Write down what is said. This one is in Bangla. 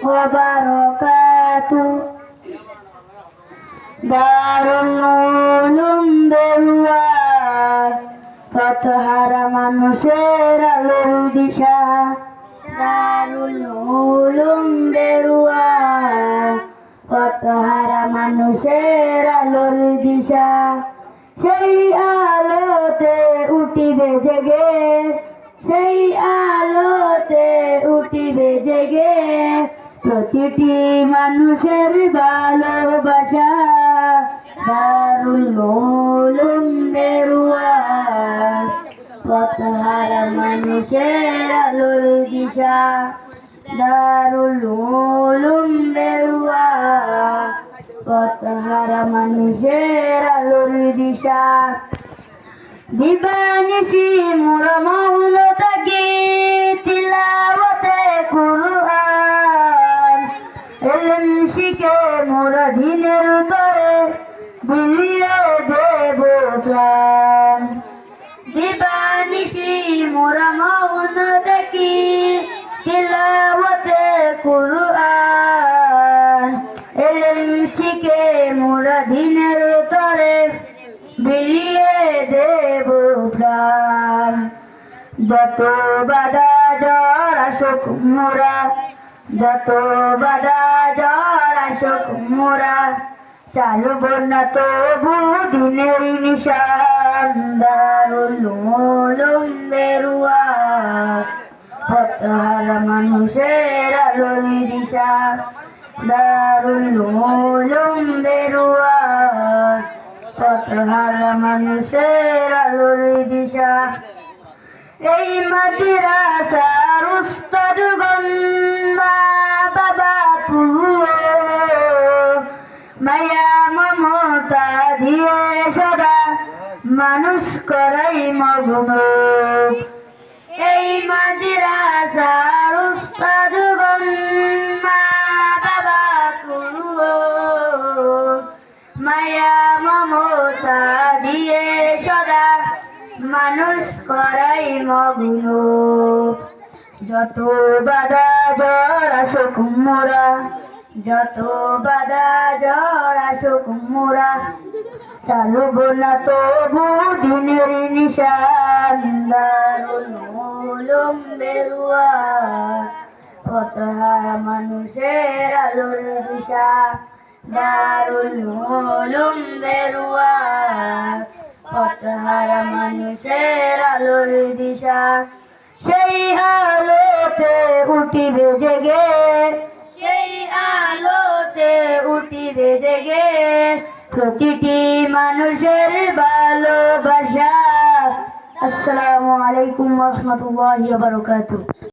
ওয়া বারাকাতুহু। দারুল উলুম বেরুয়া, পথহারা মানুষের আলোর দিশা। দারুল উলুম বেরুয়া, পথহারা মানুষের আলোর দিশা। সেই আলোতে উঠিবে জেগে, সেই আলোতে উঠিবে জেগে প্রতিটি মানুষের ভালোবাসা। দারুল উলুম বেরুয়া, পথহারা মানুষের আলোর দিশা। দারুল উলুম বেরুয়া, পথহারা মানুষের আলোর দিশা। দিবানিশি মোরা মৌন থাকি তিলাওয়াতে কুরআন, ইলম শিখে মোরা দিনের তরে বিলিয়ে দেব প্রাণ। দিবানিশি মোরা মৌন থাকি তিলাওয়াতে কুরআন, ইলম শিখে মোরা দিনের তরে বিলিয়ে দেব প্রাণ। যত বাধা জ্বর আসুক মোরা, যত বাধা জ্বর আসুক মোরা চালব না তবু দিনের নিশান। দারুল উলুম বেরুয়া, পথহারা মানুষের আলোর দিশা। দারুল উলুম বেরুয়া, পথহারা মানুষের আলোর দিশা। এই মাদ্রাসার উস্তাদগণ মা বাবা তুলো, মায়া মমতা দিয়ে সদা মানুষ করাই মগ্ন। এই মাদ্রাসার উস্তাদগণ মা বাবা তুলো, মায়া মমতা দিয়ে সদা মানুষ করাই মগ্ন। যত বাধা জ্বর আসুক মোরা, যত বাধা জ্বর আসুক মোরা চালব না তবু দিনের নিশান। দারুল উলুম বেরুয়া, পথহারা মানুষের আলোর দিশা। দারুল উলুম বেরুয়া, পথহারা মানুষের আলোর দিশা। সেই আলোতে উঠিবে জেগে, সেই আলোতে উঠিবে জেগে প্রতিটি মানুষের ভালোবাসা। আসসালামু আলাইকুম ওয়া রাহমাতুল্লাহি ওয়া বারাকাতুহু।